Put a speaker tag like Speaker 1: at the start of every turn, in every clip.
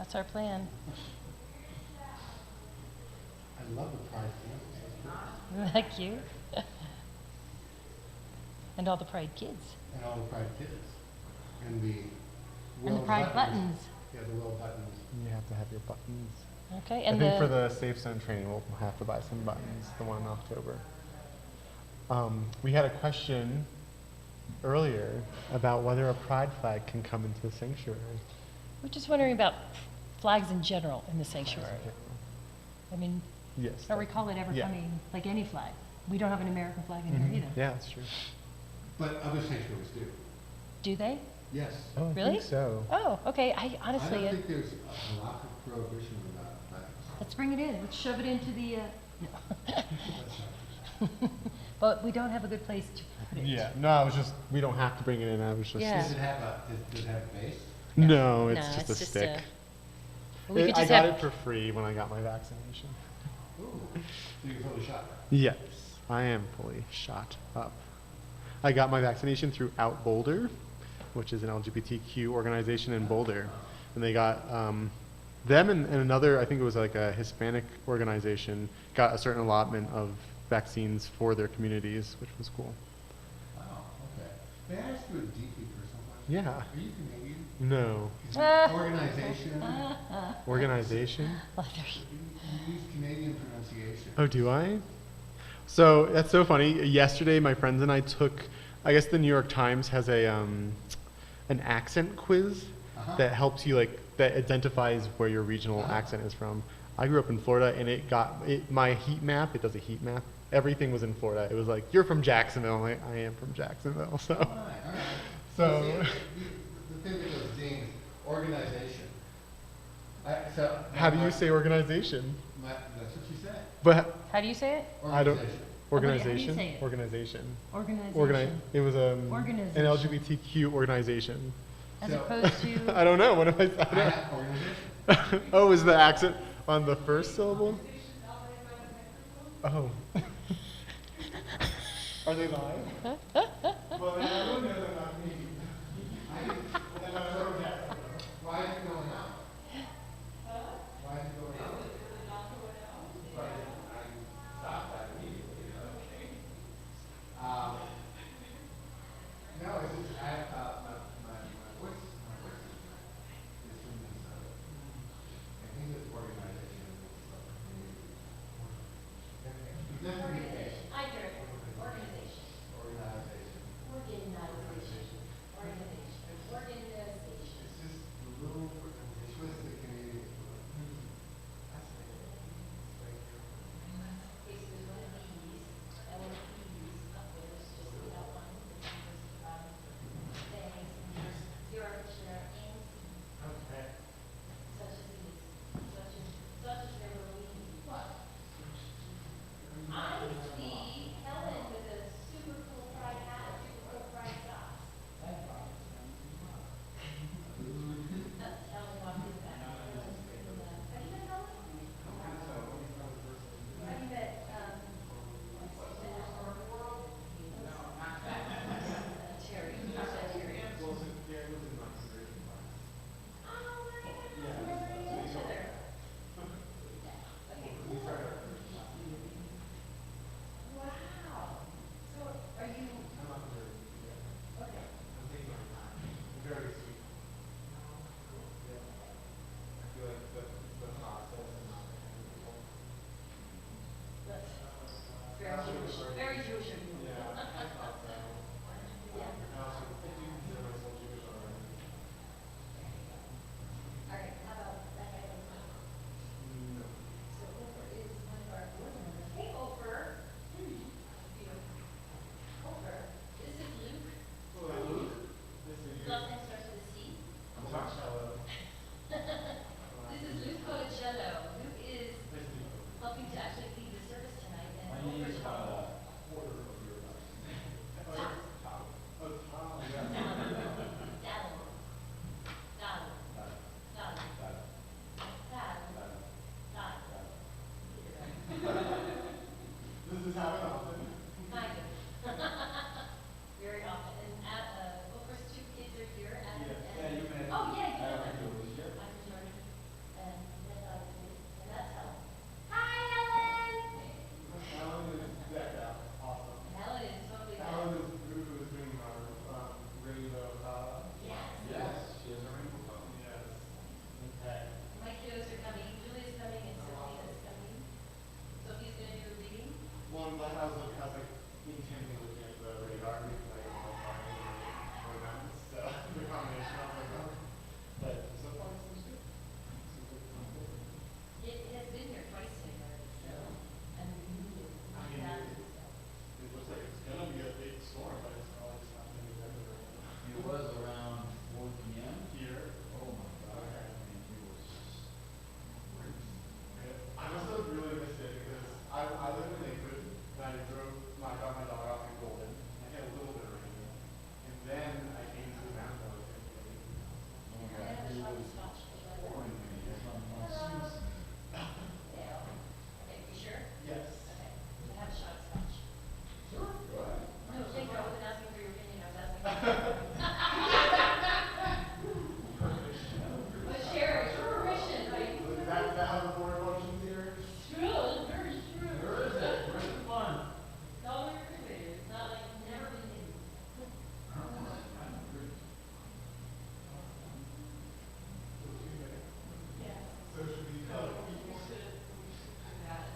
Speaker 1: That's our plan.
Speaker 2: I love the Pride campus.
Speaker 1: Thank you. And all the Pride kids.
Speaker 2: And all the Pride kids. And the
Speaker 1: And the Pride buttons.
Speaker 2: Yeah, the Will buttons.
Speaker 3: You have to have your buttons.
Speaker 1: Okay,
Speaker 3: I
Speaker 1: and
Speaker 3: think for the Safe Zone training, we'll have to buy some buttons, the one in October. We had a question earlier about whether a pride flag can come into the sanctuary.
Speaker 1: we're just wondering about flags in general in the sanctuary. I mean,
Speaker 3: Yes.
Speaker 1: I don't recall it ever
Speaker 3: Yeah.
Speaker 1: coming, like any flag. We don't have an American flag in here either.
Speaker 3: Yeah, that's true.
Speaker 2: But other sanctuaries do.
Speaker 1: Do they?
Speaker 2: Yes.
Speaker 3: Oh, I
Speaker 1: Really?
Speaker 3: think so.
Speaker 1: Oh, okay. I
Speaker 2: I
Speaker 1: honestly,
Speaker 2: don't think there's a lot of prohibition about flags.
Speaker 1: let's bring it in. Let's shove it into the, no.
Speaker 2: That's not-
Speaker 1: But we don't have a good place to put it.
Speaker 3: Yeah, no, I was just, we don't have to bring it in, I was just.
Speaker 1: Yeah.
Speaker 2: Does it have a base?
Speaker 3: No, it's
Speaker 1: No,
Speaker 3: just a stick.
Speaker 1: we could
Speaker 3: I
Speaker 1: just
Speaker 3: got
Speaker 1: have,
Speaker 3: it for free when I got my vaccination.
Speaker 2: Ooh, so you're fully shot.
Speaker 3: Yes, I am fully shot up. I got my vaccination through Out Boulder, which is an LGBTQ organization in Boulder. And they got, them and another, I think it was like a Hispanic organization, got a certain allotment of vaccines for their communities, which was cool.
Speaker 2: Wow, okay. May I ask you a deeply personal question?
Speaker 3: Yeah.
Speaker 2: Are you Canadian?
Speaker 3: No.
Speaker 2: Is it organization?
Speaker 3: Organization?
Speaker 1: well, there
Speaker 2: You use Canadian pronunciation.
Speaker 3: Oh, do I? So that's so funny. Yesterday, my friends and I took, I guess the New York Times has a an accent quiz that helps you, like, that identifies where your regional accent is from. I grew up in Florida, and it got my heat map. It does a heat map. Everything was in Florida. It was like, you're from Jacksonville. I'm like, I am from Jacksonville. So,
Speaker 2: All right.
Speaker 3: so
Speaker 2: The thing that goes ding is organization.
Speaker 3: how do you say organization?
Speaker 2: That's what you said.
Speaker 3: But
Speaker 1: How do you say it?
Speaker 3: I don't.
Speaker 2: Organization.
Speaker 1: How do you
Speaker 3: Organization.
Speaker 1: say it?
Speaker 3: Organization.
Speaker 1: Organization.
Speaker 3: It was an
Speaker 1: Organization.
Speaker 3: LGBTQ organization.
Speaker 1: As
Speaker 2: So-
Speaker 1: opposed to,
Speaker 3: I don't know. What am I?
Speaker 2: I have organization.
Speaker 3: Oh, is the accent on the first syllable? Oh. Are they live? Well, then I really know they're not me.
Speaker 2: Why is it going out? Why is it going out? I stopped that immediately. No, it's just I have my voice is from Minnesota. I think this organization is Organization.
Speaker 4: I hear it. Organization.
Speaker 2: Organization.
Speaker 4: Organization. Organization. Organization.
Speaker 2: It's just a little twisted Canadian.
Speaker 4: Basically, one of these, and one of these up there is just the outline of the numbers, things, and there's zero share and
Speaker 2: Okay.
Speaker 4: such as these, such as there will be. What? I see Helen with a super cool pride hat, super cool pride socks. Helen walked in back. Helen's freaking out. Have you met Helen? Have you met, Terry? How's that, Terry? Oh, my goodness, we never knew each other. Okay, cool. Wow. So are you? Okay.
Speaker 2: Very sweet. I feel like the process is
Speaker 4: That's very Jewish. Very Jewish of you.
Speaker 2: Yeah, I thought so.
Speaker 4: Yeah.
Speaker 2: I also do consider myself Jewish already.
Speaker 4: All right, how about that guy on top?
Speaker 2: No.
Speaker 4: So Ofer is one of our board members. Hey, Ofer. Ofer, this is Luke.
Speaker 2: Hello, Luke. This is
Speaker 4: His last name starts with a C.
Speaker 2: I'm Marcello.
Speaker 4: This is Luke Codicello. Luke is helping to actually lead the service tonight, and Ofer's from
Speaker 2: about how the board functions here?
Speaker 4: True, very true.
Speaker 2: Where is it? Where's the fun?
Speaker 4: It's all very refrigerator. It's not like never been hidden.
Speaker 2: I don't know. I don't agree.
Speaker 4: Yes.
Speaker 2: So should we tell people?
Speaker 4: We should do that.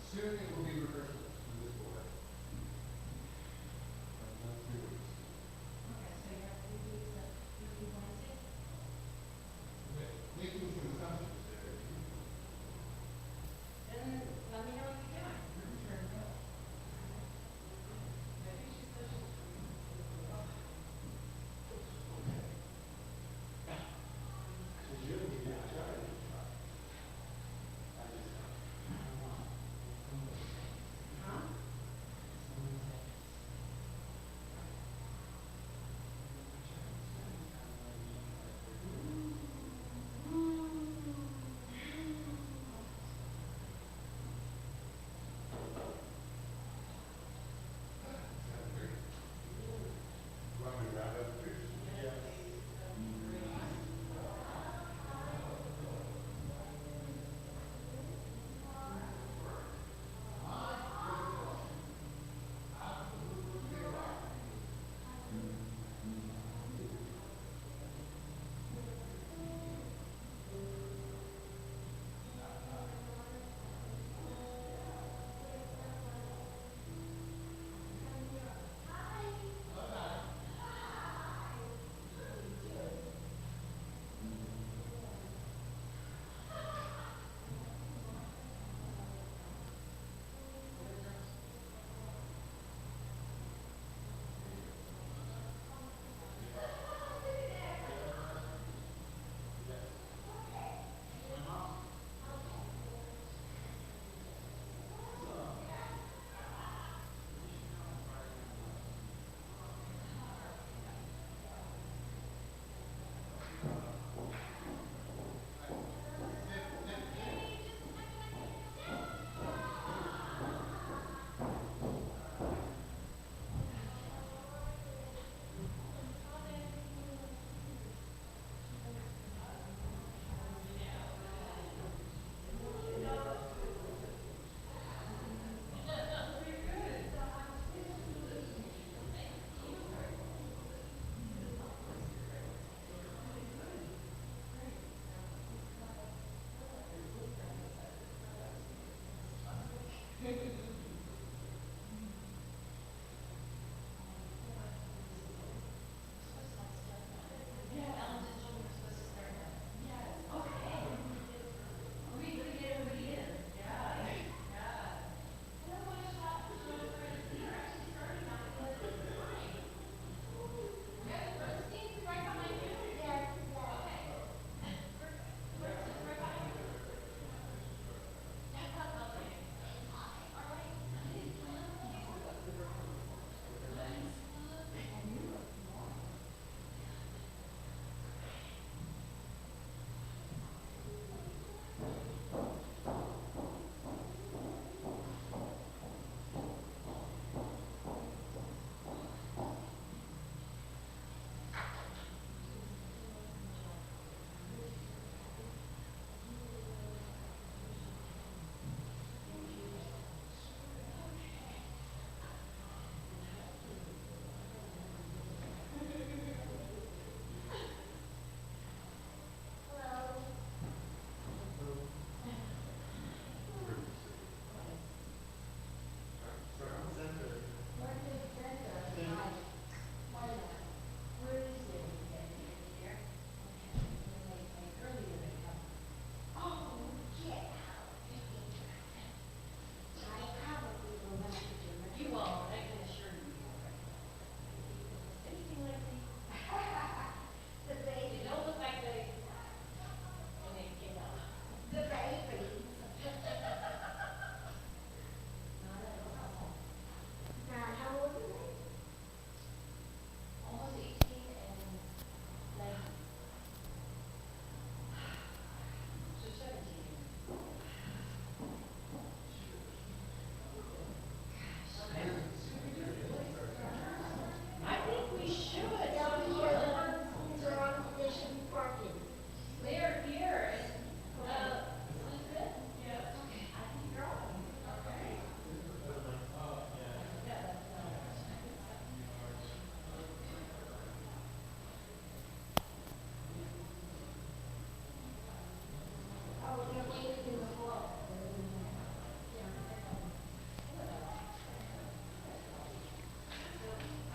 Speaker 2: Soon it will be rehearsals from this board. Another 3 weeks.
Speaker 4: Okay, so you have 3 weeks of Wednesday?
Speaker 2: Okay. Making some assumptions there.
Speaker 4: Then let me know what you're doing. Sure. Maybe she's social.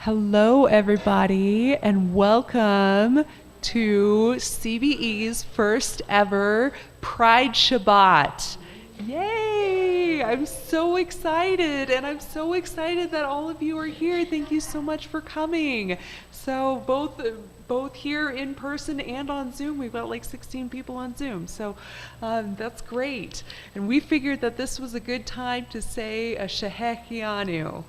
Speaker 5: Hello, everybody, and welcome to CBE's first ever Pride Shabbat. Yay! I'm so excited, and I'm so excited that all of you are here. Thank you so much for coming. So both here in person and on Zoom. We've got like 16 people on Zoom, so that's great. And we figured that this was a good time to say a Shehechianu.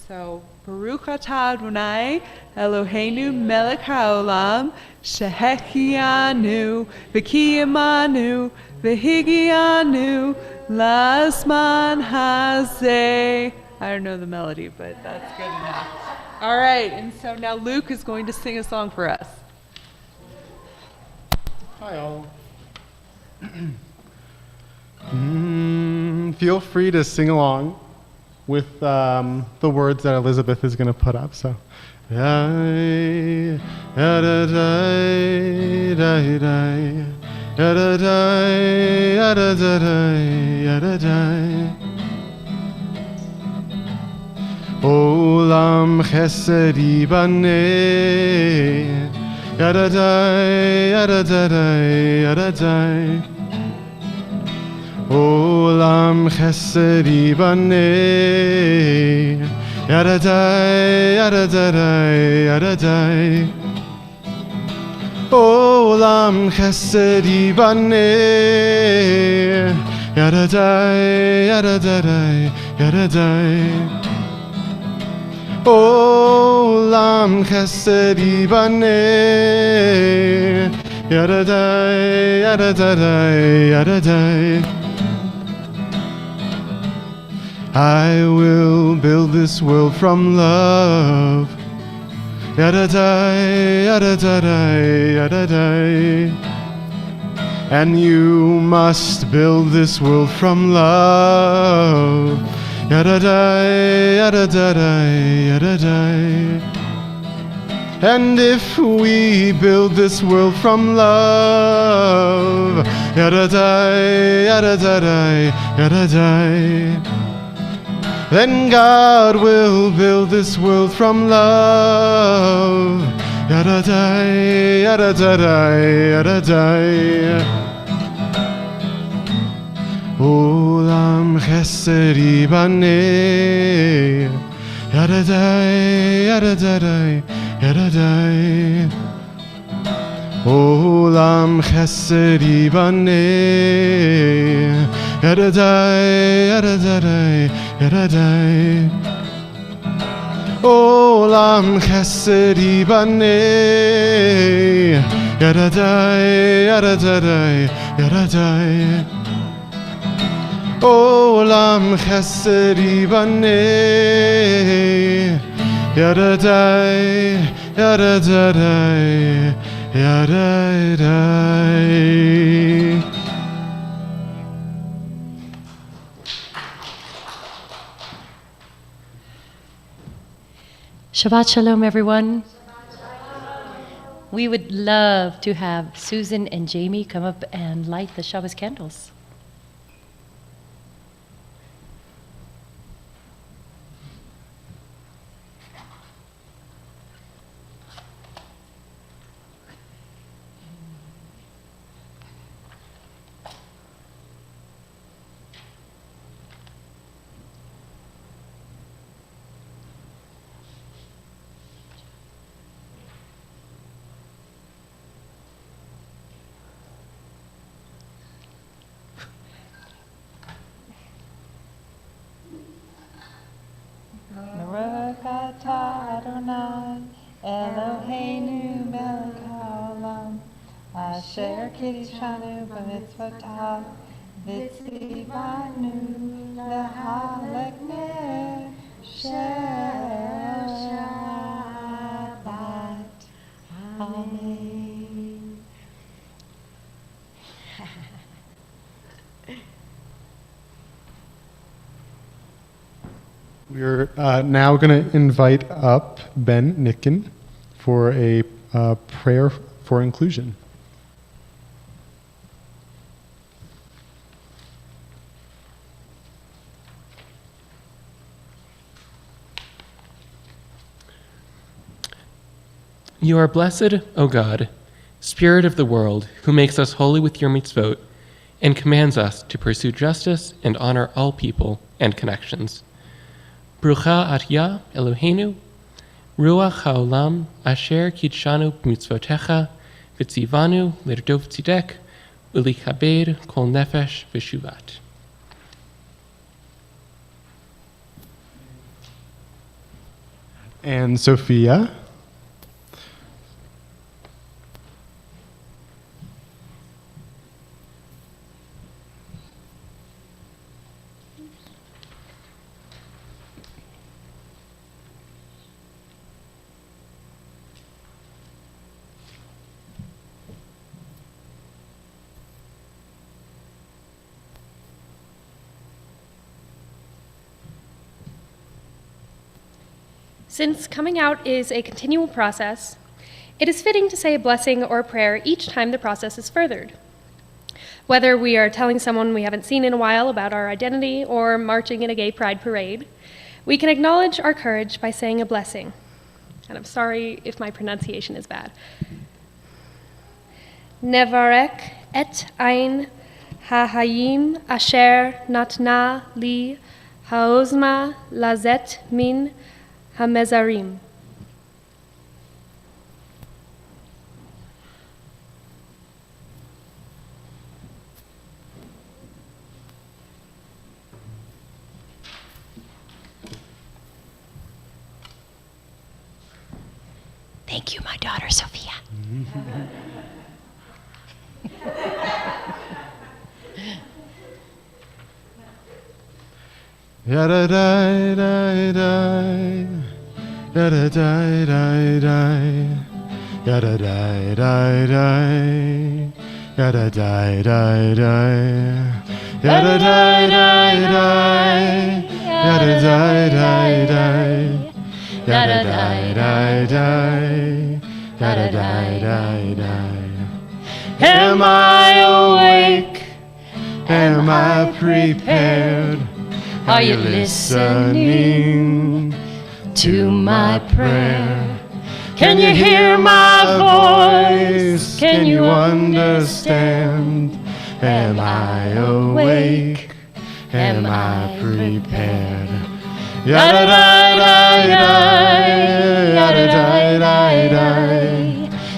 Speaker 5: So, Baruch atah Adonai Eloheinu melech haolam shehechianu v'kiyamanu v'higianu lasman hazeh. I don't know the melody, but that's good enough. All right, and so now Luke is going to sing a song for us.
Speaker 3: Hi all. Feel free to sing along with the words that Elizabeth is going to put up. So, Olam chesed yibaneh, yadadai, yadadai, yadadai. Olam chesed yibaneh, yadadai, yadadai, yadadai. Olam chesed yibaneh, yadadai, yadadai, yadadai. Olam chesed yibaneh, yadadai, yadadai, yadadai. I will build this world from love. Yadadai, yadadai, yadadai. And you must build this world from love. Yadadai, yadadai, yadadai. And if we build this world from love, yadadai, yadadai, yadadai, then God will build this world from love. Yadadai, yadadai, yadadai. Olam chesed yibaneh, yadadai, yadadai, yadadai. Olam chesed yibaneh, yadadai, yadadai, yadadai. Olam chesed yibaneh, yadadai, yadadai, yadadai. Olam chesed yibaneh, yadadai, yadadai, yadadai.
Speaker 1: Shabbat Shalom, everyone. We would love to have Susan and Jamie come up and light the Shabbos candles.
Speaker 6: Baruch atah Adonai Eloheinu melech haolam asher kiddushanu b'mitzvotav v'tzivanu lehalek ner shel Shabbat. Amen.
Speaker 3: We're now going to invite up Ben Nicken for a prayer for inclusion.
Speaker 7: You are blessed, O God, Spirit of the world, who makes us holy with your mitzvot, and commands us to pursue justice and honor all people and connections. Brucha atya Eloheinu, Ruach haolam asher kidshanu b'mitzvotecha, v'tzivanu lirdof tzidek, u'lichabed kol nefesh v'shuvat.
Speaker 3: And Sophia.
Speaker 8: Since coming out is a continual process, it is fitting to say a blessing or a prayer each time the process is furthered. Whether we are telling someone we haven't seen in a while about our identity or marching in a gay pride parade, we can acknowledge our courage by saying a blessing. And I'm sorry if my pronunciation is bad. Nevarek et ein hahayim asher natna li haozma lazet min hamezarim.
Speaker 1: Thank you, my daughter, Sophia.
Speaker 3: Yada die die die, yada die die die, yada die die die, yada die die die, yada die die die, yada die die die, yada die die die, yada die die die. Am I awake? Am I prepared? Are you listening to my prayer? Can you hear my voice? Can you understand? Am I awake? Am I prepared? Yada da da da, yada da da da,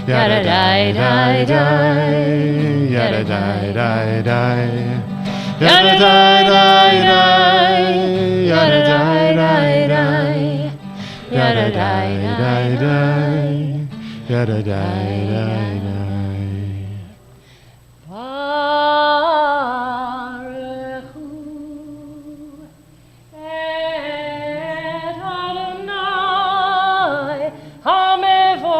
Speaker 3: yada da da da, yada da da da. Yada die die die, yada die die die, yada die die die, yada die die die.
Speaker 8: Baruch hu et Adonai hamevorach.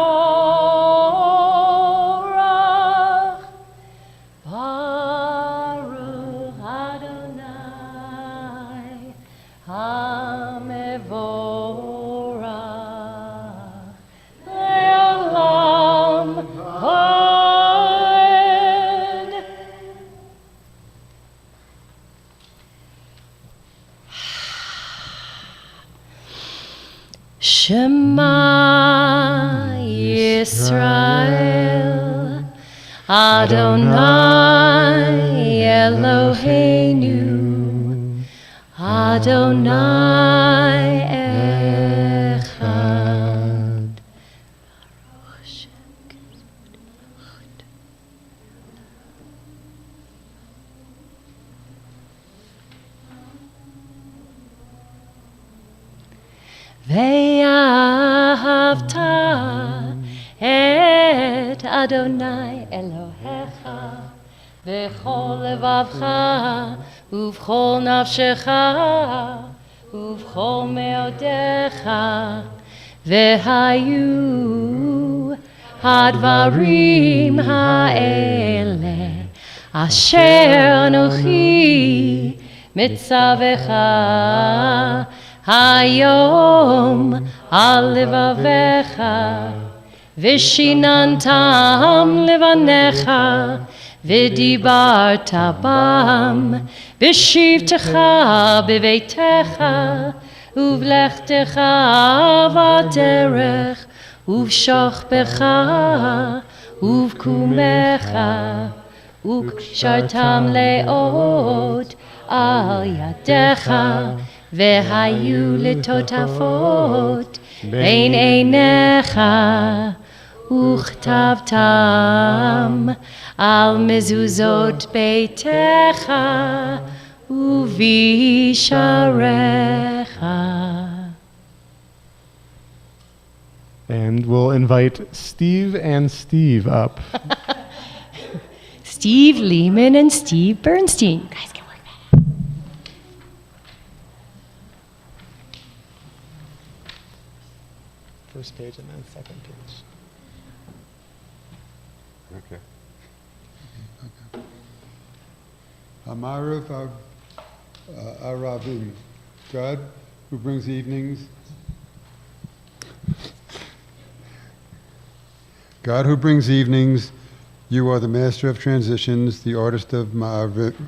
Speaker 8: Baruch Adonai hamevorach le'olam va'ed. Shema Yisrael, Adonai Eloheinu, Adonai Echad. Ve'ahavta et Adonai Elohecha v'chol levavcha uv'chol nafshecha uv'chol meodecha ve'hayu hadvarim ha'ele asher anochi mitzavecha hayom al levavecha vishinantam levanecha v'dibarta bam v'shivtecha b'veitecha uvlechtecha v'derech
Speaker 1: ובשוכבך, ובקומך, וקשרתם לאות על ידיך, והיו לטוטפות בין עיניך, וכתבתם על מזוזות ביתך ובשעריך.
Speaker 3: And we'll invite Steve and Steve up.
Speaker 1: Steve Lehman and Steve Bernstein. You guys can work that out.
Speaker 3: First page and then second page.
Speaker 2: Okay. Amaruv Aravim, God who brings evenings. God who brings evenings, you are the master of transitions, the artist of Ma'arivim,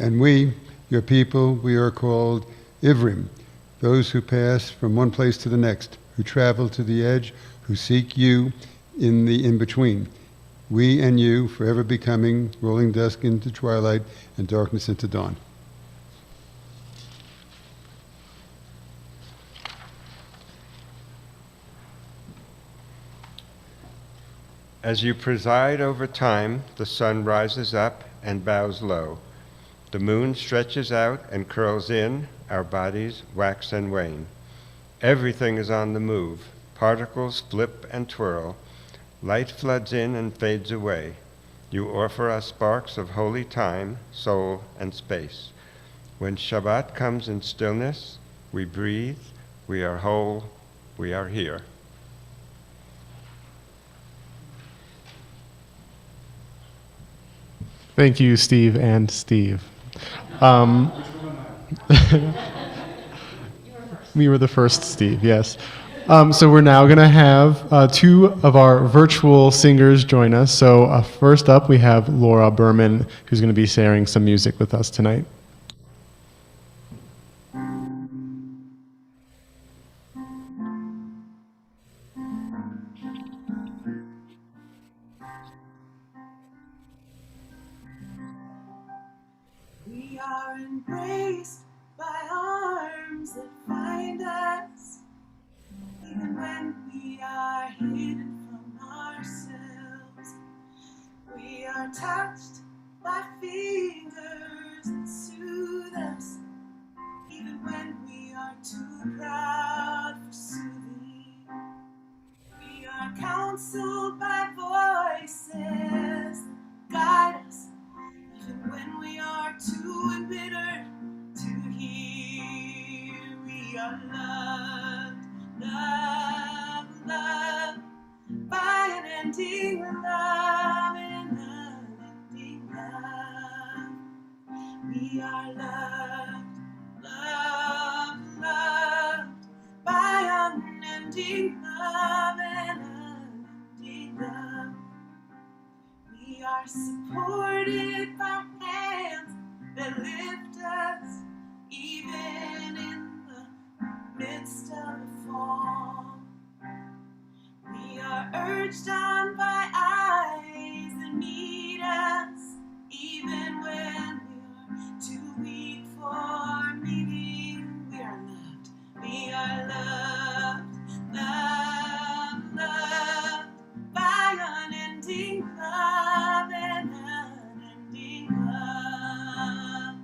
Speaker 2: and we, your people, we are called Ivrim, those who pass from one place to the next, who travel to the edge, who seek you in the in-between. We and you, forever becoming rolling dusk into twilight and darkness into dawn.
Speaker 9: As you preside over time, the sun rises up and bows low. The moon stretches out and curls in, our bodies wax and wane. Everything is on the move. Particles flip and twirl. Light floods in and fades away. You offer us sparks of holy time, soul, and space. When Shabbat comes in stillness, we breathe, we are whole, we are here.
Speaker 3: Thank you, Steve and Steve. We were the first Steve, yes. So we're now going to have two of our virtual singers join us. So first up, we have Laura Berman, who's going to be sharing some music with us tonight.
Speaker 10: We are embraced by arms that find us, even when we are hidden from ourselves. We are touched by fingers that soothe us, even when we are too proud for soothing. We are counseled by voices that guide us, even when we are too embittered to hear. We are loved, loved, loved by an ending love, an unending love. We are loved, loved, loved by unending love, an unending love. We are supported by hands that lift us, even in the midst of the fall. We are urged on by eyes that meet us, even when we are too weak for meaning. We are loved, we are loved, loved, loved by unending love, an unending love.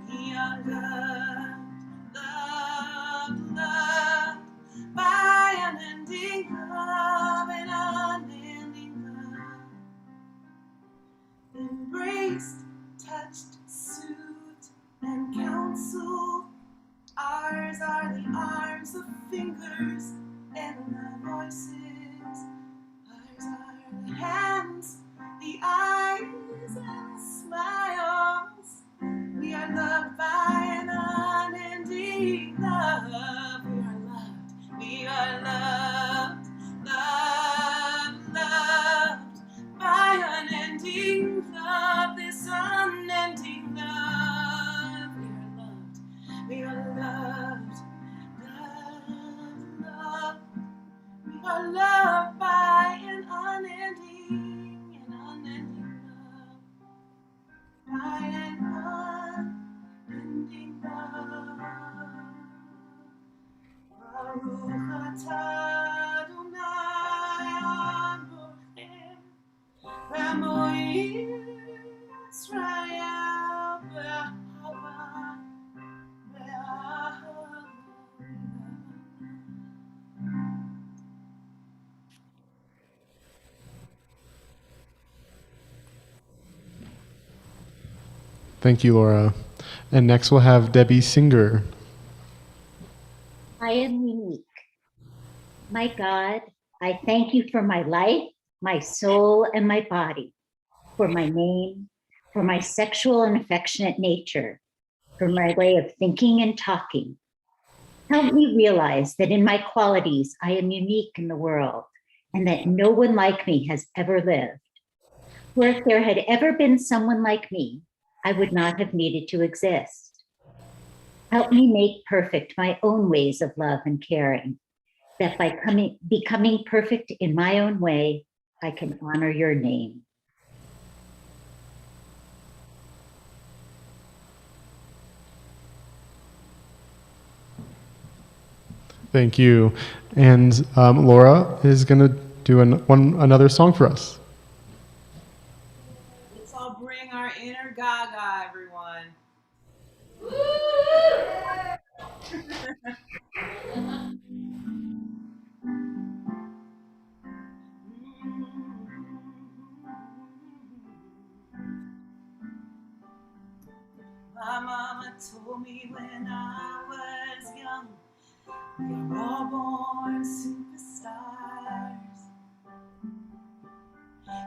Speaker 10: We are loved, loved, loved by unending love, an unending love. Embraced, touched, soothed, and counseled. Ours are the arms, the fingers, and the voices. Ours are the hands, the eyes, and the smiles. We are loved by an unending love. We are loved, loved, loved by unending love, this unending love. We are loved, unending love. Baruch atah Adonai Elohim, Ramoy Israel be'ahava, be'ahava.
Speaker 3: Thank you, Laura. And next we'll have Debbie Singer.
Speaker 11: I am unique. My God, I thank you for my life, my soul, and my body, for my name, for my sexual and affectionate nature, for my way of thinking and talking. Help me realize that in my qualities, I am unique in the world and that no one like me has ever lived. For if there had ever been someone like me, I would not have needed to exist. Help me make perfect my own ways of love and caring, that by becoming perfect in my own way, I can honor your name.
Speaker 3: Thank you. And Laura is going to do another song for us.
Speaker 10: Let's all bring our inner Gaga, everyone. My mama told me when I was young, you're all born superstars.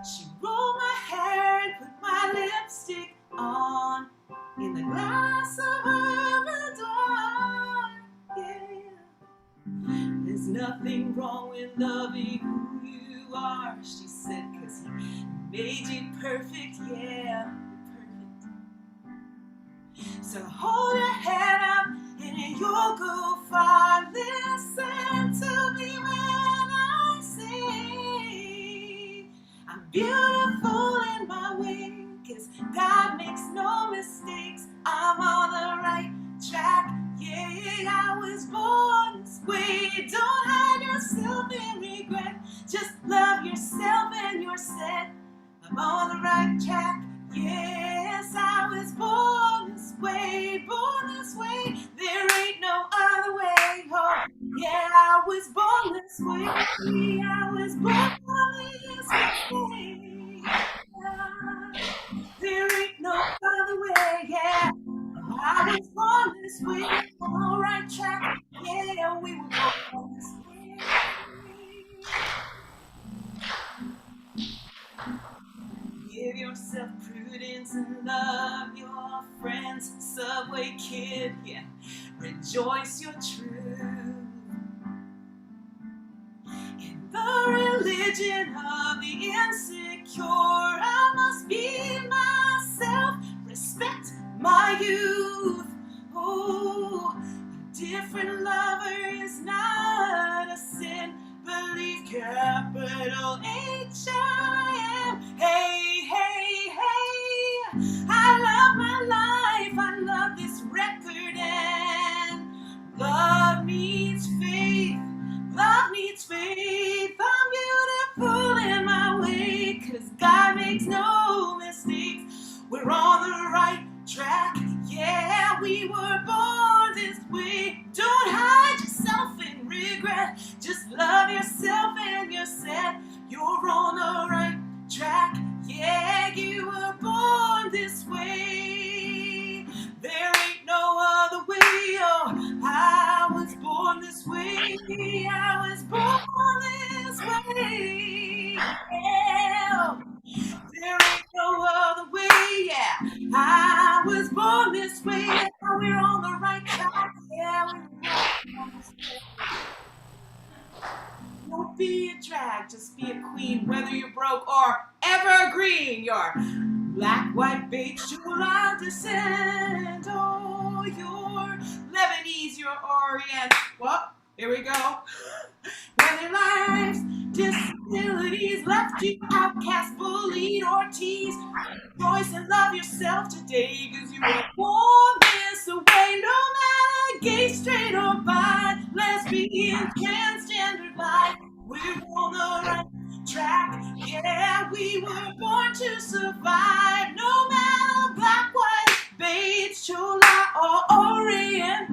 Speaker 10: She rolled my hair and put my lipstick on in the glass of her boudoir. Yeah. There's nothing wrong with loving who you are, she said, 'cause he made you perfect, yeah, perfect. So hold your head up and you'll go far. Listen to me when I sing. I'm beautiful in my way, 'cause God makes no mistakes. I'm on the right track, yeah, I was born this way. Don't hide yourself in regret, just love yourself and you're set. I'm on the right track, yes, I was born this way, born this way. There ain't no other way, oh, yeah, I was born this way. I was born this way. There ain't no other way, yeah. I was born this way, on the right track, yeah, we were born this way. Give yourself prudence and love your friends, Subway kid, yeah. Rejoice your truth. In the religion of the insecure, I must be myself, respect my youth. Oh, a different lover is not a sin. Believe capital H-I-M. Hey, hey, hey, I love my life, I love this record, and love needs faith, love needs faith. I'm beautiful in my way, 'cause God makes no mistakes. We're on the right track, yeah, we were born this way. Don't hide yourself in regret, just love yourself and you're set. You're on the right track, yeah, you were born this way. There ain't no other way, oh, I was born this way. I was born this way, yeah. There ain't no other way, yeah. I was born this way, yeah, we're on the right track, yeah, we're born this way. Don't be a drag, just be a queen, whether you're broke or evergreen. You're black, white, beige, July descent. Oh, you're Lebanese, you're Orient. Well, here we go. When their lives disappear, abilities left you outcast, bullied, or teased. Rejoice and love yourself today, cause you were born this way. No matter gay, straight, or bi, lesbian, transgender life, we're on the right track. Yeah, we were born to survive. No matter black, white, beige, chola, or orient,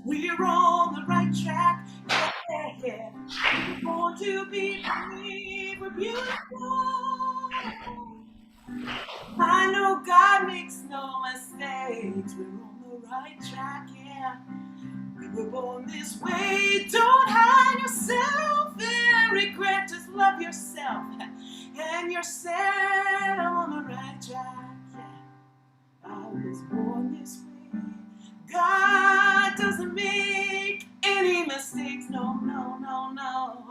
Speaker 10: we're on the right track. Yeah. We're born to be free, we're beautiful. I know God makes no mistakes. We're on the right track, yeah. We were born this way. Don't hide yourself in regret. Just love yourself, and you're set on the right track, yeah. I was born this way. God doesn't make any mistakes. No, no, no, no.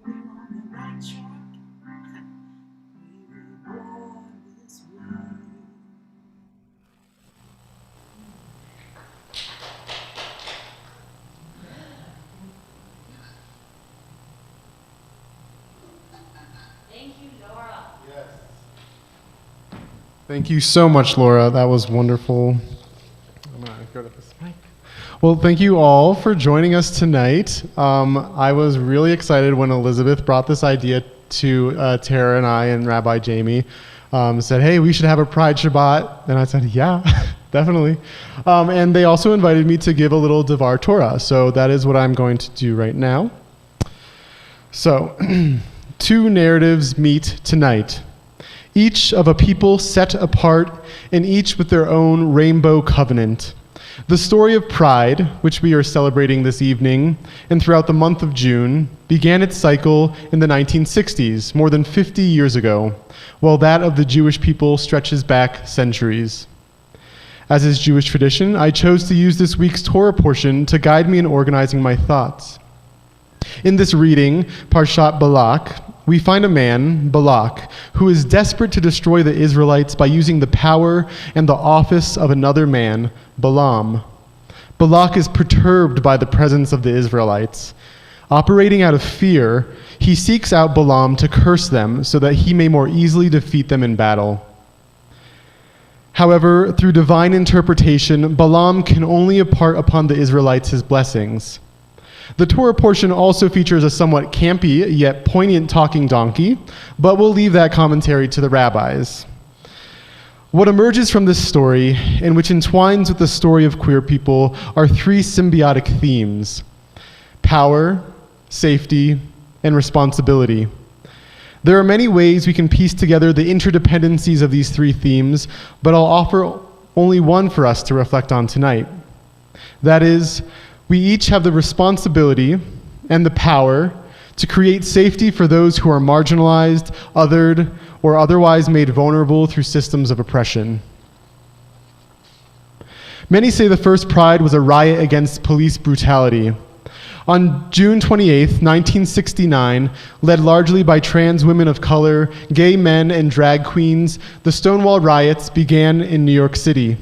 Speaker 10: We're on the right track. We were born this way.
Speaker 4: Thank you, Laura.
Speaker 3: Thank you so much, Laura. That was wonderful. I'm gonna go to this mic. Well, thank you all for joining us tonight. I was really excited when Elizabeth brought this idea to Tara and I and Rabbi Jamie. Said, hey, we should have a Pride Shabbat. And I said, yeah, definitely. And they also invited me to give a little Devar Torah. So that is what I'm going to do right now. So, two narratives meet tonight, each of a people set apart and each with their own rainbow covenant. The story of Pride, which we are celebrating this evening and throughout the month of June, began its cycle in the 1960s, more than 50 years ago, while that of the Jewish people stretches back centuries. As is Jewish tradition, I chose to use this week's Torah portion to guide me in organizing my thoughts. In this reading, Parshat Balak, we find a man, Balak, who is desperate to destroy the Israelites by using the power and the office of another man, Balaam. Balak is perturbed by the presence of the Israelites. Operating out of fear, he seeks out Balaam to curse them so that he may more easily defeat them in battle. However, through divine interpretation, Balaam can only impart upon the Israelites his blessings. The Torah portion also features a somewhat campy yet poignant talking donkey, but we'll leave that commentary to the rabbis. What emerges from this story, and which entwines with the story of queer people, are three symbiotic themes: power, safety, and responsibility. There are many ways we can piece together the interdependencies of these three themes, but I'll offer only one for us to reflect on tonight. That is, we each have the responsibility and the power to create safety for those who are marginalized, othered, or otherwise made vulnerable through systems of oppression. Many say the first Pride was a riot against police brutality. On June 28, 1969, led largely by trans women of color, gay men, and drag queens, the Stonewall riots began in New York City.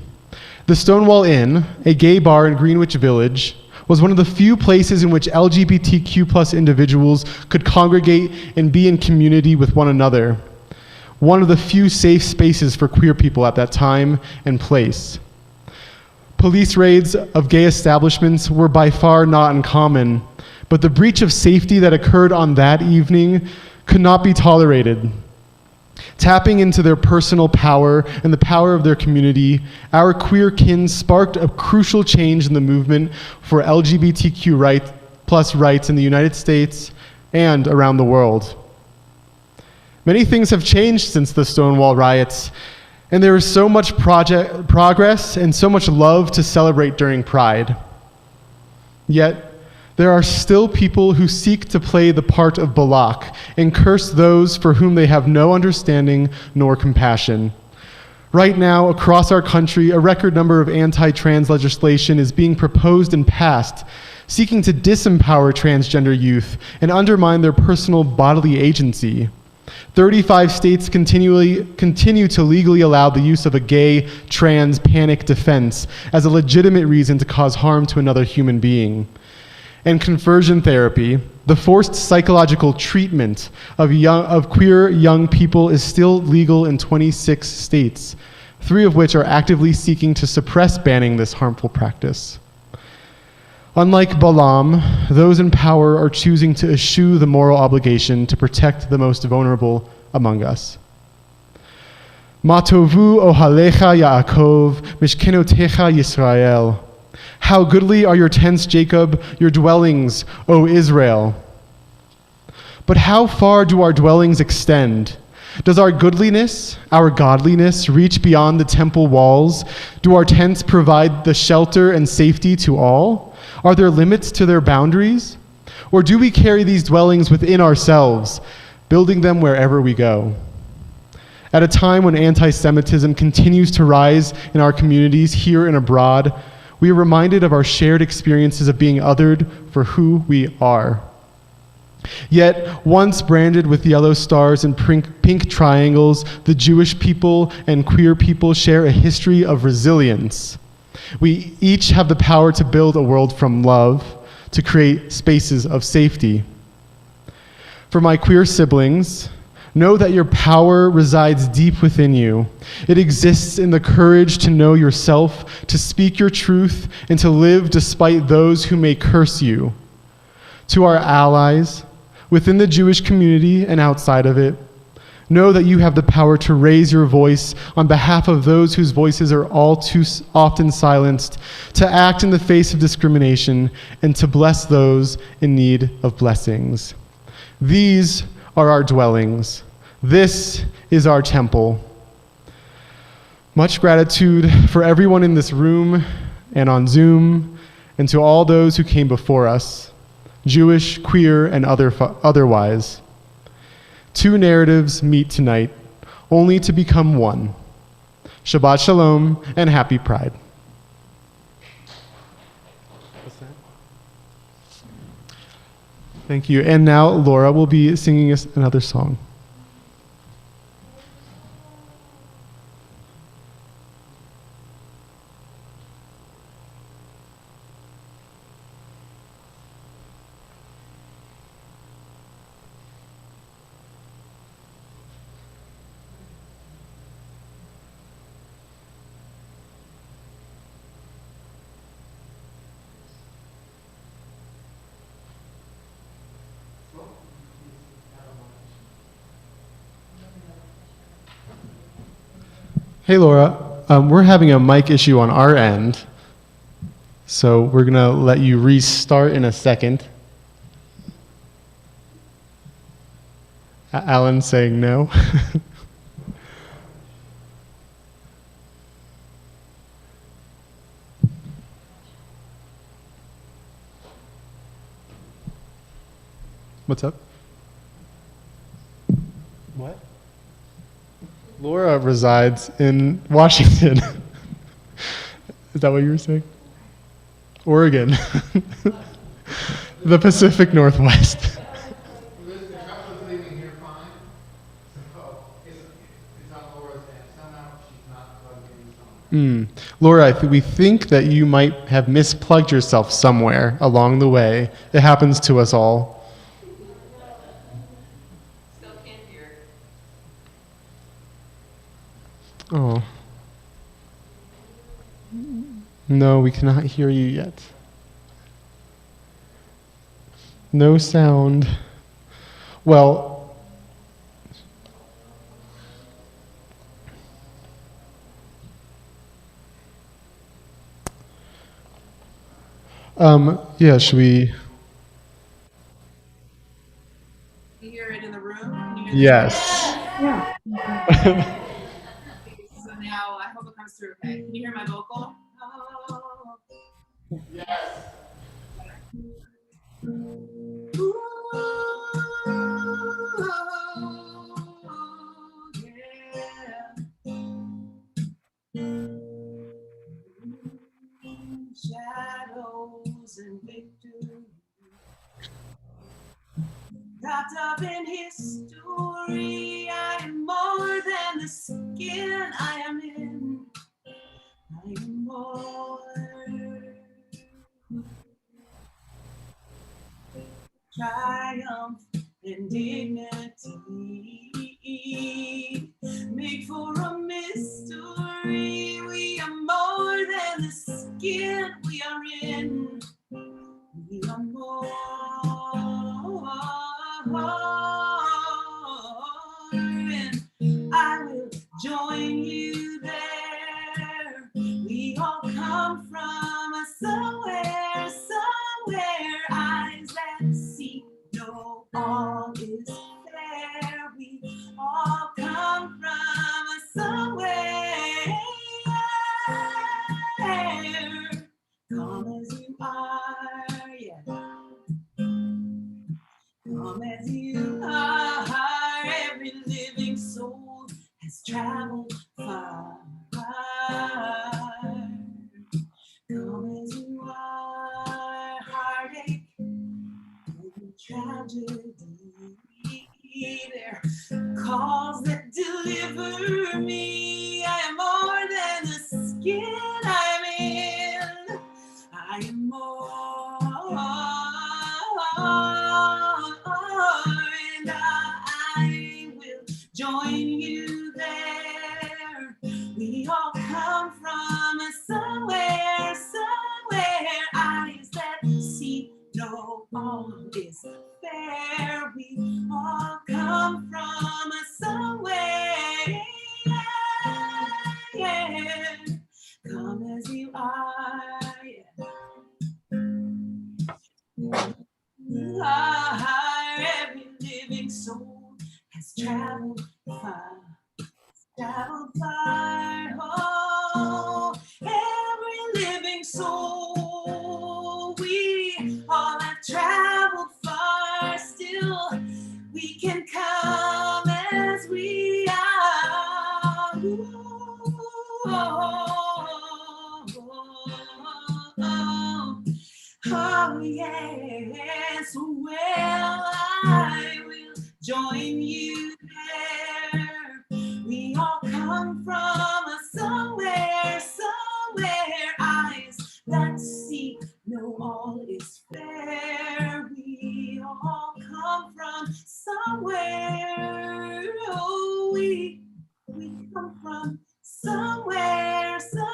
Speaker 3: The Stonewall Inn, a gay bar in Greenwich Village, was one of the few places in which LGBTQ+ individuals could congregate and be in community with one another. One of the few safe spaces for queer people at that time and place. Police raids of gay establishments were by far not uncommon, but the breach of safety that occurred on that evening could not be tolerated. Tapping into their personal power and the power of their community, our queer kin sparked a crucial change in the movement for LGBTQ rights in the United States and around the world. Many things have changed since the Stonewall riots, and there is so much progress and so much love to celebrate during Pride. Yet, there are still people who seek to play the part of Balak and curse those for whom they have no understanding nor compassion. Right now, across our country, a record number of anti-trans legislation is being proposed and passed, seeking to disempower transgender youth and undermine their personal bodily agency. 35 states continue to legally allow the use of a gay, trans, panic defense as a legitimate reason to cause harm to another human being. and conversion therapy, the forced psychological treatment of queer young people is still legal in 26 states, 3 of which are actively seeking to suppress banning this harmful practice. Unlike Balaam, those in power are choosing to eschew the moral obligation to protect the most vulnerable among us. Matovu ohalecha Yaakov, mishkenotecha Yisrael. How goodly are your tents, Jacob, your dwellings, O Israel. But how far do our dwellings extend? Does our goodliness, our godliness, reach beyond the temple walls? Do our tents provide the shelter and safety to all? Are there limits to their boundaries? Or do we carry these dwellings within ourselves, building them wherever we go? At a time when anti-Semitism continues to rise in our communities here and abroad, we are reminded of our shared experiences of being othered for who we are. Yet, once branded with yellow stars and pink triangles, the Jewish people and queer people share a history of resilience. We each have the power to build a world from love, to create spaces of safety. For my queer siblings, know that your power resides deep within you. It exists in the courage to know yourself, to speak your truth, and to live despite those who may curse you. To our allies, within the Jewish community and outside of it, know that you have the power to raise your voice on behalf of those whose voices are all too often silenced, to act in the face of discrimination, and to bless those in need of blessings. These are our dwellings. This is our temple. Much gratitude for everyone in this room and on Zoom, and to all those who came before us, Jewish, queer, and otherwise. 2 narratives meet tonight, only to become one. Shabbat Shalom and Happy Pride. Thank you. And now Laura will be singing us another song. Hey, Laura. We're having a mic issue on our end, so we're going to let you restart in a second. Alan's saying no. What's up? What? Laura resides in Washington. Is that what you were saying? Oregon. The Pacific Northwest. Laura, we think that you might have misplugged yourself somewhere along the way. It happens to us all.
Speaker 5: Still can't hear.
Speaker 3: Oh. No, we cannot hear you yet. No sound. Well, yeah, should we?
Speaker 10: Can you hear it in the room? Can you hear
Speaker 3: Yes.
Speaker 10: So now I hope it comes through okay. Can you hear my vocal? Shadows and victory wrapped up in history. I am more than the skin I am in. I am more. triumph and dignity. Make for a mystery, we are more than the skin we are in. We are more, and I will join you there. We all come from somewhere, somewhere. Eyes that see know all is fair. We all come from somewhere. Come as you are, yeah. Come as you are. Every living soul has traveled far. Come as you are. Heartache and tragedy. There are calls that deliver me. I am more than the skin I'm in. I am more, and I will join you there. We all come from somewhere, somewhere. Eyes that see know all is fair. We all come from somewhere. Yeah. Come as you are. Yeah. You are. Every living soul has traveled far. Traveled far. Oh, every living soul. We all have traveled far. Still, we can come as we are. Ooh, oh, yes. Well, I will join you there. We all come from somewhere, somewhere. Eyes that see know all is fair. We all come from somewhere. Oh, we come from somewhere, somewhere.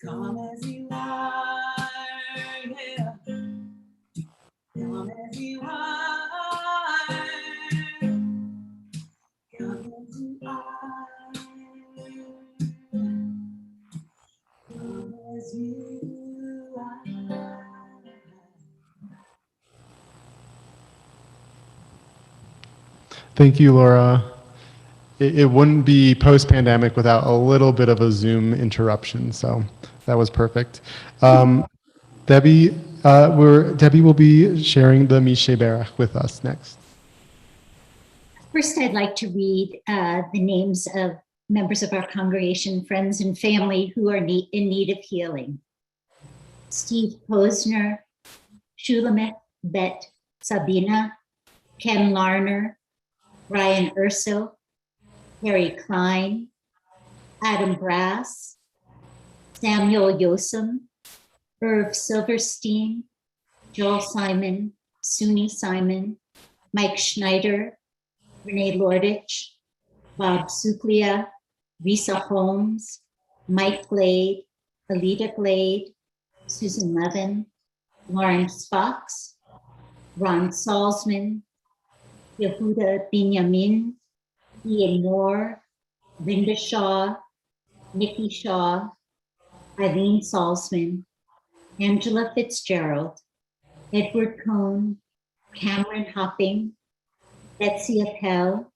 Speaker 10: Come as you are, yeah. Come as you are. Come as you are. Come as you are.
Speaker 3: Thank you, Laura. It wouldn't be post-pandemic without a little bit of a Zoom interruption, so that was perfect. Debbie, Debbie will be sharing the Mishe Berach with us next.
Speaker 11: First, I'd like to read the names of members of our congregation, friends, and family who are in need of healing. Steve Posner, Shulamit Bet Sabina, Ken Larner, Ryan Urso, Harry Klein, Adam Brass, Samuel Yosem, Irv Silverstein, Joel Simon, Suni Simon, Mike Schneider, Renee Lordich, Bob Suklia, Risa Holmes, Mike Glade, Alita Glade, Susan Levin, Lawrence Fox, Ron Salzman, Yehuda Binyamin, Ian Moore, Linda Shaw, Nikki Shaw, Eileen Salzman, Angela Fitzgerald, Edward Cohn, Cameron Hopping, Betsy Appel,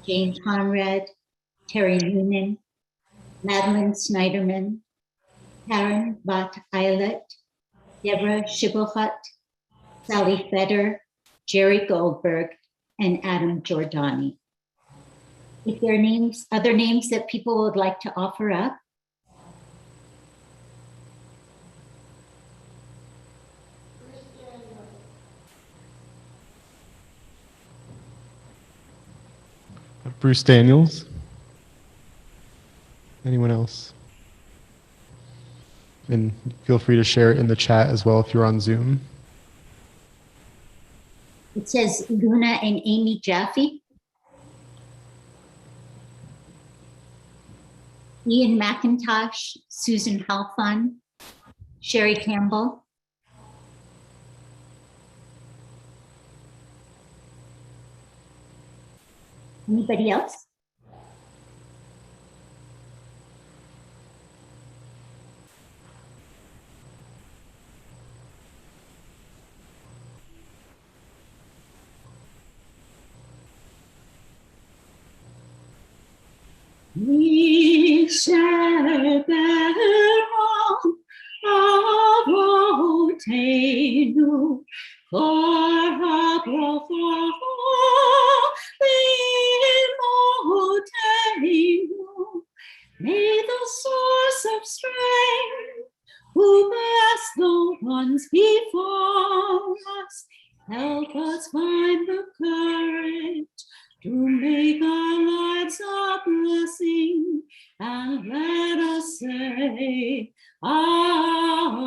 Speaker 11: Jane Conrad, Terry Newman, Madeline Snyderman, Karen Bat Eilert, Deborah Shibbolhut, Sally Feder, Jerry Goldberg, and Adam Giordani. If there are other names that people would like to offer up,
Speaker 3: Bruce Daniels. Anyone else? And feel free to share it in the chat as well if you're on Zoom.
Speaker 11: It says Luna and Amy Jaffe, Ian McIntosh, Susan Halfon, Sherry Campbell. Anybody else? May the source of strength, who bless the ones before us, help us find the courage to make our lives a blessing, and let us say, Amen.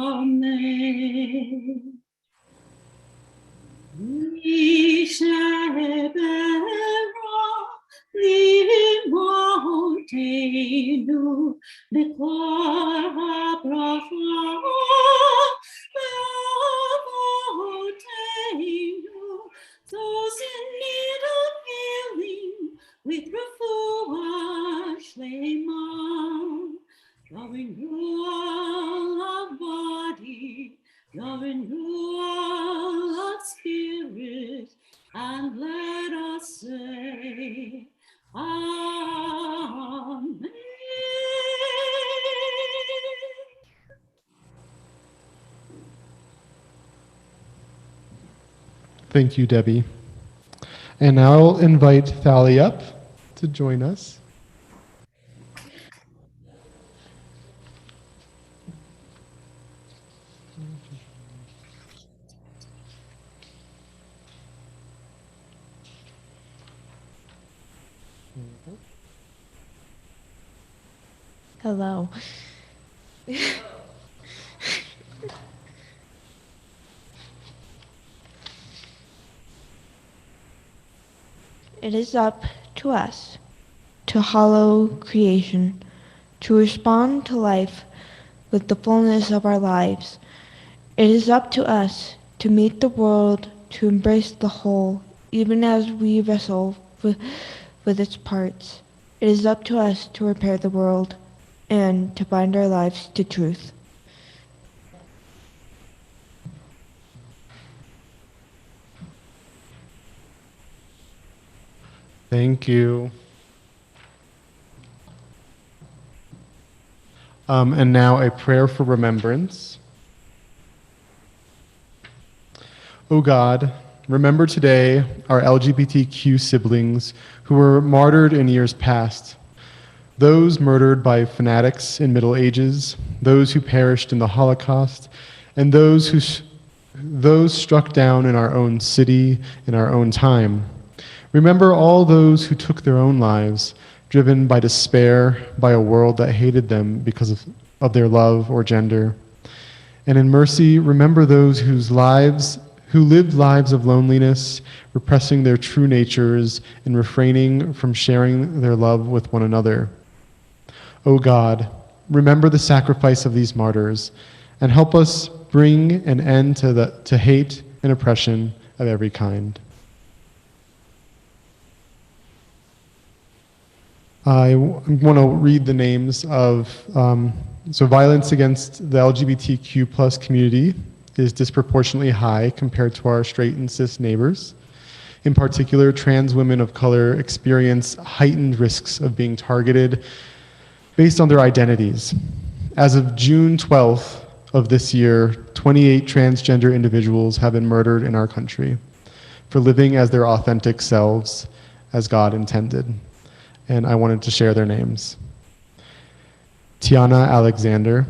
Speaker 11: Limotenu, Nikora those in need of healing with refuah shlema, your renewal of body, your renewal of spirit, and let us say, Amen.
Speaker 3: Thank you, Debbie. And now I'll invite Thali up to join us.
Speaker 12: Hello. It is up to us to hallow creation, to respond to life with the fullness of our lives. It is up to us to meet the world, to embrace the whole, even as we wrestle with its parts. It is up to us to repair the world and to bind our lives to truth.
Speaker 3: Thank you. And now a prayer for remembrance. O God, remember today our LGBTQ siblings who were martyred in years past, those murdered by fanatics in Middle Ages, those who perished in the Holocaust, and those struck down in our own city, in our own time. Remember all those who took their own lives, driven by despair, by a world that hated them because of their love or gender. And in mercy, remember those who lived lives of loneliness, repressing their true natures and refraining from sharing their love with one another. O God, remember the sacrifice of these martyrs, and help us bring an end to hate and oppression of every kind. I want to read the names of, so violence against the LGBTQ plus community is disproportionately high compared to our straight and cis neighbors. In particular, trans women of color experience heightened risks of being targeted based on their identities. As of June 12th of this year, 28 transgender individuals have been murdered in our country for living as their authentic selves as God intended. And I wanted to share their names. Tiana Alexander,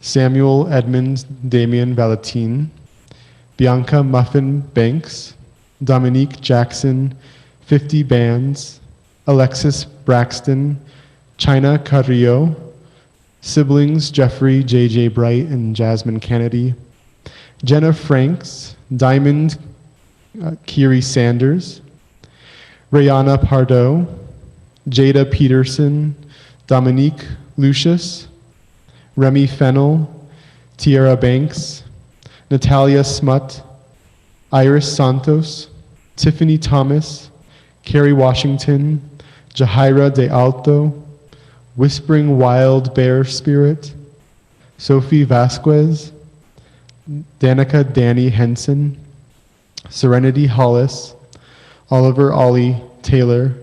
Speaker 3: Samuel Edmund Damian Valentin, Bianca Muffin Banks, Dominique Jackson, 50 Bands, Alexis Braxton, China Carrillo, Siblings Jeffrey J.J. Bright and Jasmine Kennedy. Jenna Franks, Diamond Kiri Sanders, Rayana Pardo, Jada Peterson, Dominique Lucius, Remy Fennel, Tiara Banks, Natalia Smut, Iris Santos, Tiffany Thomas, Carrie Washington, Jahaira De Alto, Whispering Wild Bear Spirit, Sophie Vasquez, Danica Danny Henson, Serenity Hollis, Oliver Ollie Taylor,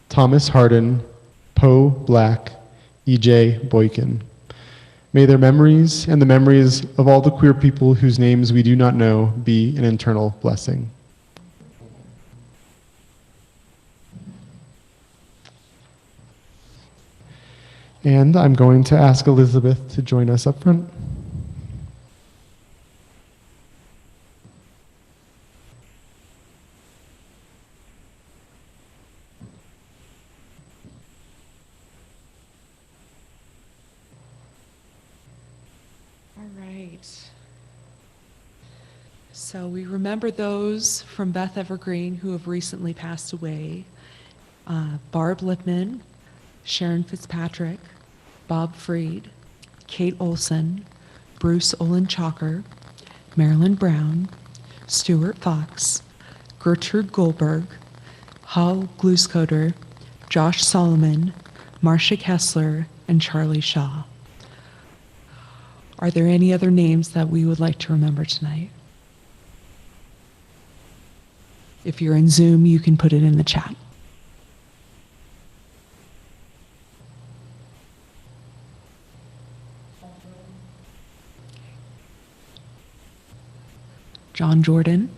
Speaker 3: Thomas Harden, Poe Black, E.J. Boykin. May their memories and the memories of all the queer people whose names we do not know be an eternal blessing. And I'm going to ask Elizabeth to join us up front.
Speaker 5: All right. So we remember those from Beth Evergreen who have recently passed away. Barb Lipman, Sharon Fitzpatrick, Bob Freed, Kate Olson, Bruce Olin Chalker, Marilyn Brown, Stuart Fox, Gertrude Goldberg, Hal Gluskoder, Josh Solomon, Marcia Kessler, and Charlie Shaw. Are there any other names that we would like to remember tonight? If you're in Zoom, you can put it in the chat. John Jordan,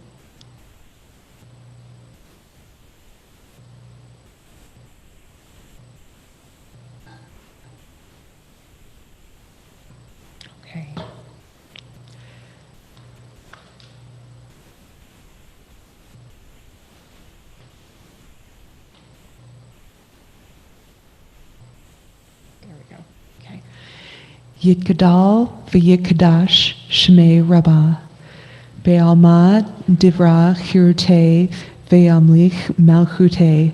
Speaker 5: okay. There we go. Okay. Yitgadal v'yitgadash Shmei Rabbah. Be'alma divra chirute ve'amlich malchute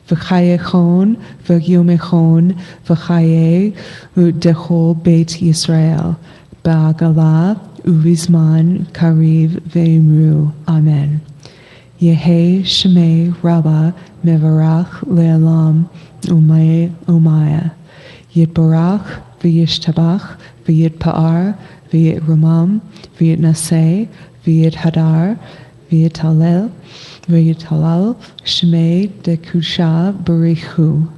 Speaker 5: v'chayechon v'yomechon v'chaye dechol Beit Yisrael ba'agala uvizman kariv ve'imru. Amen. Yehe Shmei Rabba mevarach le'alam umaya yitbarach v'yishtabach v'yitpa'ar v'yitramam v'yitnaseh V'yit Hadar, V'yit Halel, V'yit Halal, Shmei de Kusha Barichu,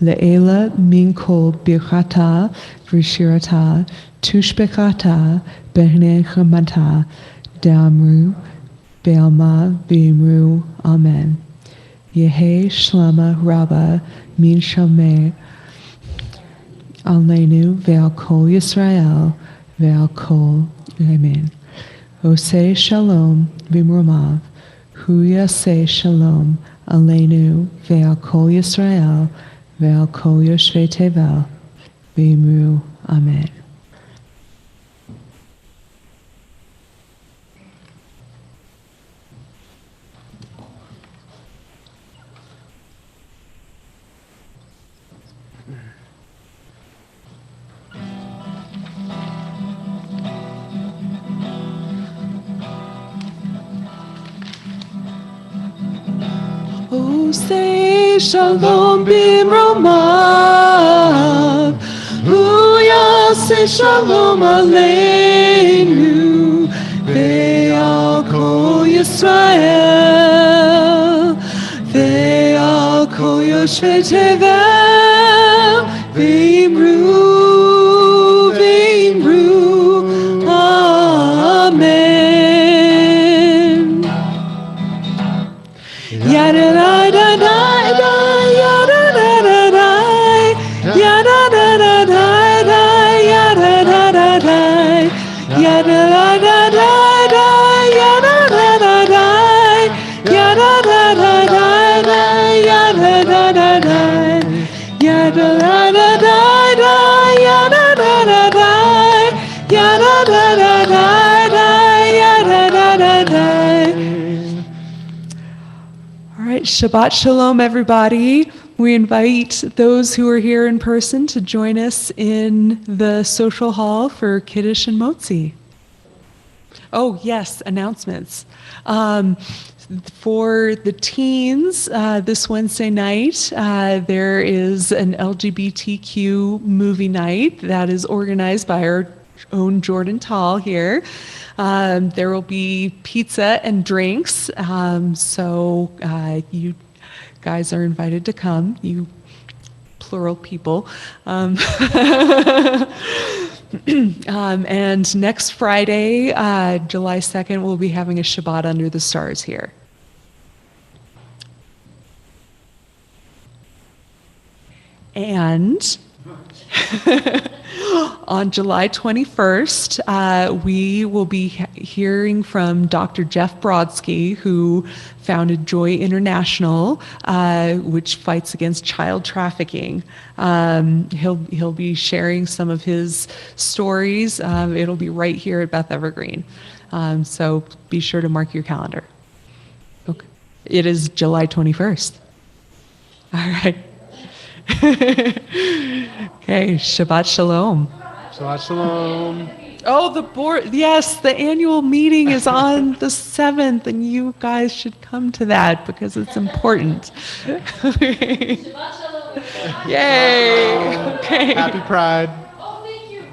Speaker 5: Le'ela Minkol Birchata, V'shirata, Tushbekata, B'hnei Chamata, Damru, Be'alma V'imru. Amen. Yehe Shlama Rabba, Min Shameh, Alenu, Ve'al Kol Yisrael, Ve'al Kol. Amen. Oseh Shalom V'imromav, Hu Yaseh Shalom Aleinu Ve'al Kol Yisrael Ve'al Kol Yoshvei Tevel V'imru. Amen. Say Shalom b'imromav, Hu yaseh Shalom aleinu, ve'al kol Yisrael, ve'al kol yoshvei tevel, v'imru, v'imru. Amen. Yada da da da da, yada da da da, yada da da da da, yada da da da, yada da da da da, yada da da da, yada da da da da, yada da da da, yada da da da da, yada da da Shabbat Shalom, everybody. We invite those who are here in person to join us in the social hall for Kiddush and Motzi. Oh, yes, announcements. For the teens, this Wednesday night, there is an LGBTQ movie night that is organized by our own Jordan Tall here. There will be pizza and drinks, so you guys are invited to come, you plural people. And next Friday, July 2nd, we'll be having a Shabbat under the stars here. And on July 21st, we will be hearing from Dr. Jeff Brodsky, who founded Joy International, which fights against child trafficking. He'll be sharing some of his stories. It'll be right here at Beth Evergreen. So be sure to mark your calendar. Okay. It is July 21st. All right. Okay, Shabbat Shalom.
Speaker 3: Shabbat Shalom.
Speaker 5: Oh, the board, yes, the annual meeting is on the 7th, and you guys should come to that because it's important.
Speaker 8: Shabbat Shalom.
Speaker 5: Yay! Okay.
Speaker 3: Happy Pride.
Speaker 8: Oh, thank you.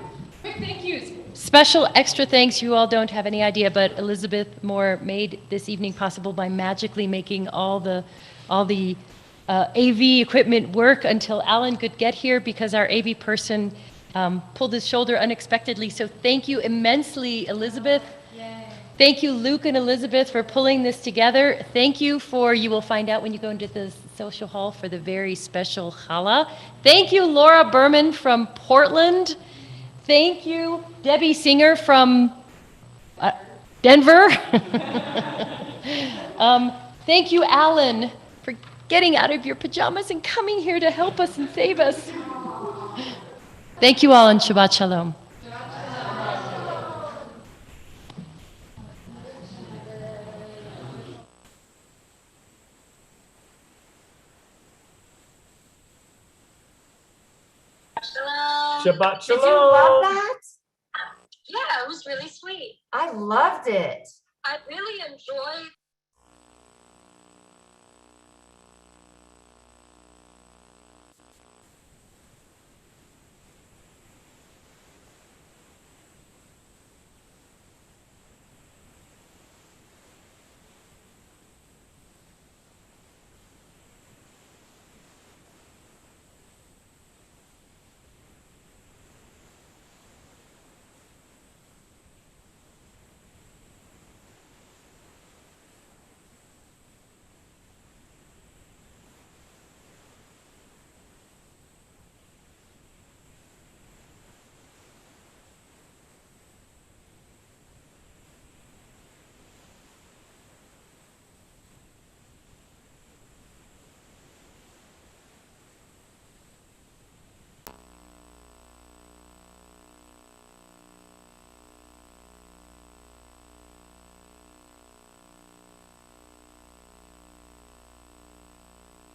Speaker 8: Quick thank yous.
Speaker 1: Special extra thanks. You all don't have any idea, but Elizabeth Moore made this evening possible by magically making all the AV equipment work until Alan could get here because our AV person pulled his shoulder unexpectedly. So thank you immensely, Elizabeth. Yay. Thank you, Luke and Elizabeth, for pulling this together. Thank you for, you will find out when you go into the social hall, for the very special challah. Thank you, Laura Berman from Portland. Thank you, Debbie Singer from Denver. Thank you, Alan, for getting out of your pajamas and coming here to help us and save us. Thank you all, and Shabbat Shalom.
Speaker 13: Shabbat
Speaker 14: Did you
Speaker 13: Shalom.
Speaker 14: love that?
Speaker 4: Yeah, it was really sweet.
Speaker 14: I loved it.
Speaker 4: I really enjoyed